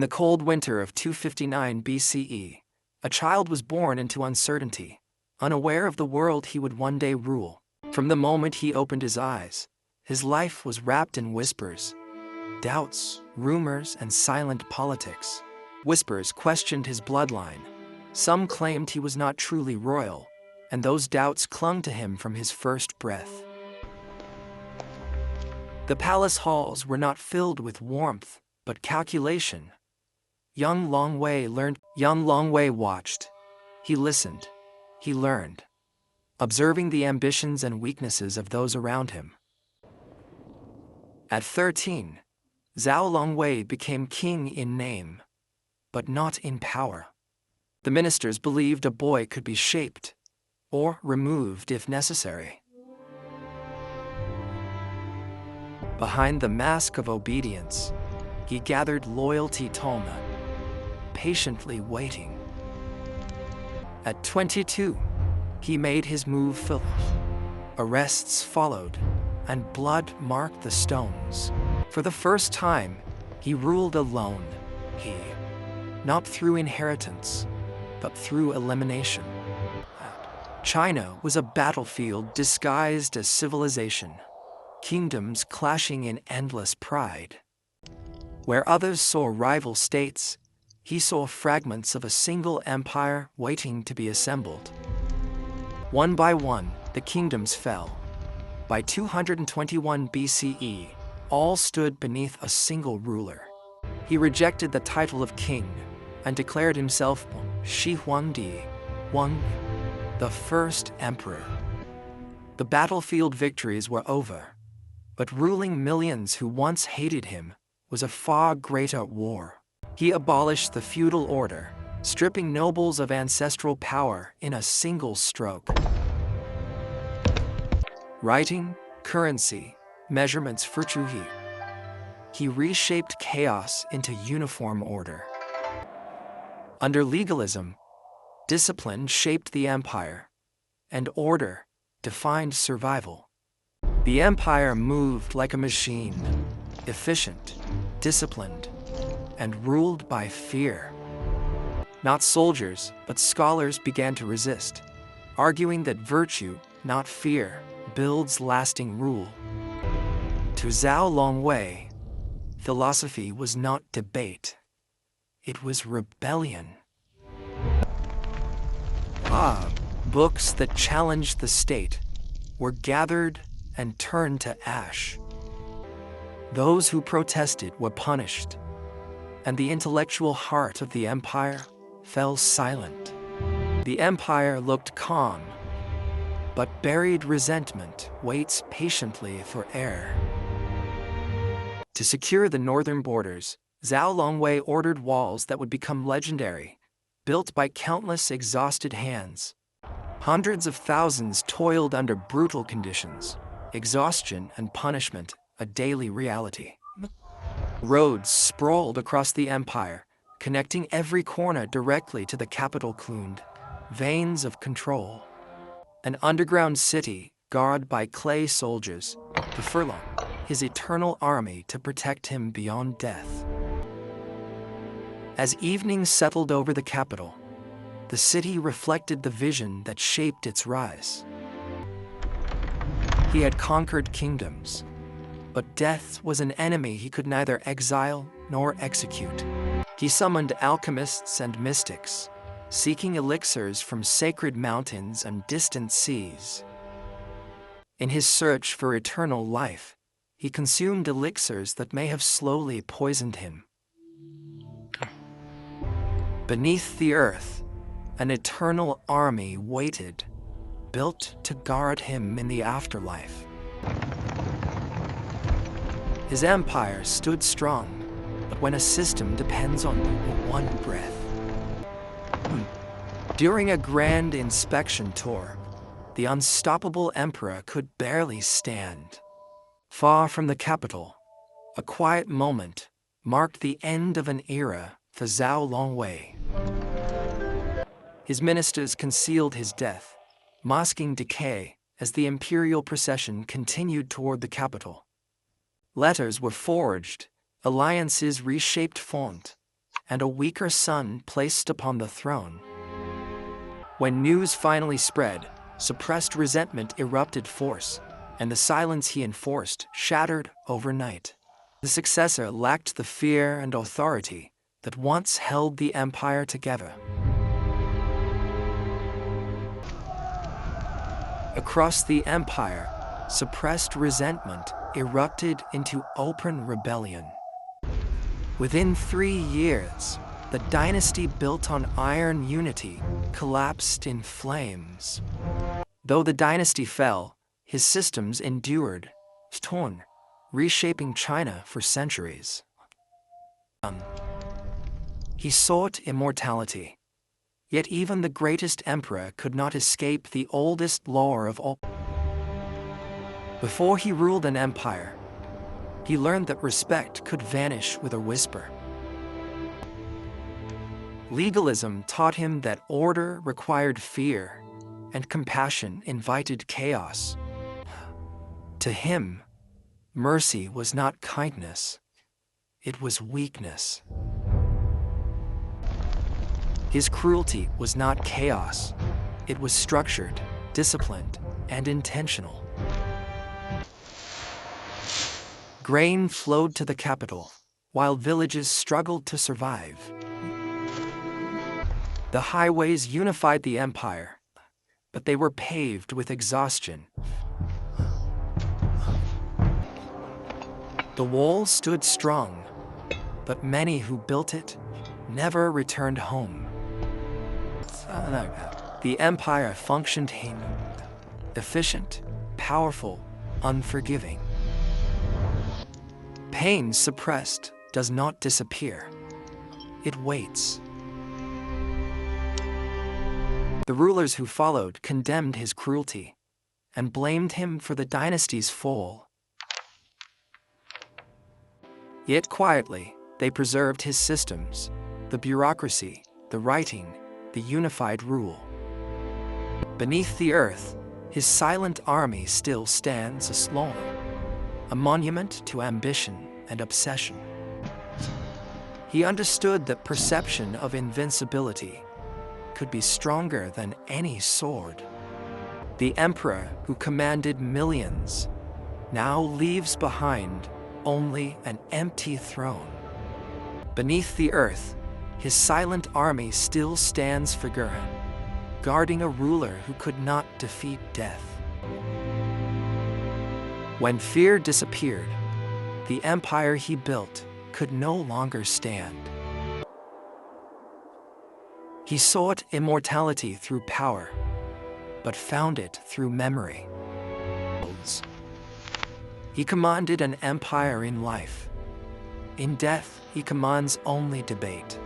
the cold winter of 259 BCE, a child was born into uncertainty, unaware of the world he would one day rule. From the moment he opened his eyes, his life was wrapped in whispers, doubts, rumors, and silent politics. Whispers questioned his bloodline. Some claimed he was not truly royal, and those doubts clung to him from his first breath. The palace halls were not filled with warmth, but calculation. Young Longwei watched. He listened. He learned, observing the ambitions and weaknesses of those around him. At 13, Zhao Longwei became king in name, but not in power. The ministers believed a boy could be shaped, or removed if necessary. Behind the mask of obedience, he gathered loyalty Tolna, patiently waiting. At 22, he made his move. Arrests followed, and blood marked the stones. For the first time, he ruled alone. Not through inheritance, but through elimination. China was a battlefield disguised as civilization, kingdoms clashing in endless pride. Where others saw rival states, he saw fragments of a single empire waiting to be assembled. One by one, the kingdoms fell. By 221 BCE, all stood beneath a single ruler. He rejected the title of king and declared himself Shi Huang, the first emperor. The battlefield victories were over, but ruling millions who once hated him was a far greater war. He abolished the feudal order, stripping nobles of ancestral power in a single stroke. Writing, currency, measurements he reshaped chaos into uniform order. Under legalism, discipline shaped the empire, and order defined survival. The empire moved like a machine, efficient, disciplined, and ruled by fear. Not soldiers, but scholars began to resist, arguing that virtue, not fear, builds lasting rule. To Zhao Longwei, philosophy was not debate. It was rebellion. Books that challenged the state were gathered and turned to ash. Those who protested were punished, and the intellectual heart of the empire fell silent. The empire looked calm, but buried resentment waits patiently for air. To secure the northern borders, Zhao Longwei ordered walls that would become legendary, built by countless exhausted hands. Hundreds of thousands toiled under brutal conditions, exhaustion and punishment a daily reality. Roads sprawled across the empire, connecting every corner directly to the capital Clund, veins of control. An underground city guarded by clay soldiers, the Furlong, his eternal army to protect him beyond death. As evening settled over the capital, the city reflected the vision that shaped its rise. He had conquered kingdoms, but death was an enemy he could neither exile nor execute. He summoned alchemists and mystics, seeking elixirs from sacred mountains and distant seas. In his search for eternal life, he consumed elixirs that may have slowly poisoned him. Beneath the earth, an eternal army waited, built to guard him in the afterlife. His empire stood strong, but when a system depends on one breath. During a grand inspection tour, the unstoppable emperor could barely stand. Far from the capital, a quiet moment marked the end of an era for Zhao Longwei. His ministers concealed his death, masking decay as the imperial procession continued toward the capital. Letters were forged, alliances reshaped font, and a weaker son placed upon the throne. When news finally spread, suppressed resentment erupted force, and the silence he enforced shattered overnight. The successor lacked the fear and authority that once held the empire together. Across the empire, suppressed resentment erupted into open rebellion. Within 3 years, the dynasty built on iron unity collapsed in flames. Though the dynasty fell, his systems endured, reshaping China for centuries. He sought immortality. Yet even the greatest emperor could not escape the oldest law of all. Before he ruled an empire, he learned that respect could vanish with a whisper. Legalism taught him that order required fear, and compassion invited chaos. To him, mercy was not kindness, it was weakness. His cruelty was not chaos, it was structured, disciplined, and intentional. Grain flowed to the capital, while villages struggled to survive. The highways unified the empire, but they were paved with exhaustion. The wall stood strong, but many who built it never returned home. The empire functioned efficient, powerful, unforgiving. Pain suppressed does not disappear. It waits. The rulers who followed condemned his cruelty and blamed him for the dynasty's fall. Yet quietly, they preserved his systems, the bureaucracy, the writing, the unified rule. Beneath the earth, his silent army still stands alone, a monument to ambition and obsession. He understood that perception of invincibility could be stronger than any sword. The emperor who commanded millions now leaves behind only an empty throne. Beneath the earth, his silent army still stands forgotten, guarding a ruler who could not defeat death. When fear disappeared, the empire he built could no longer stand. He sought immortality through power, but found it through memory. He commanded an empire in life. In death, he commands only debate.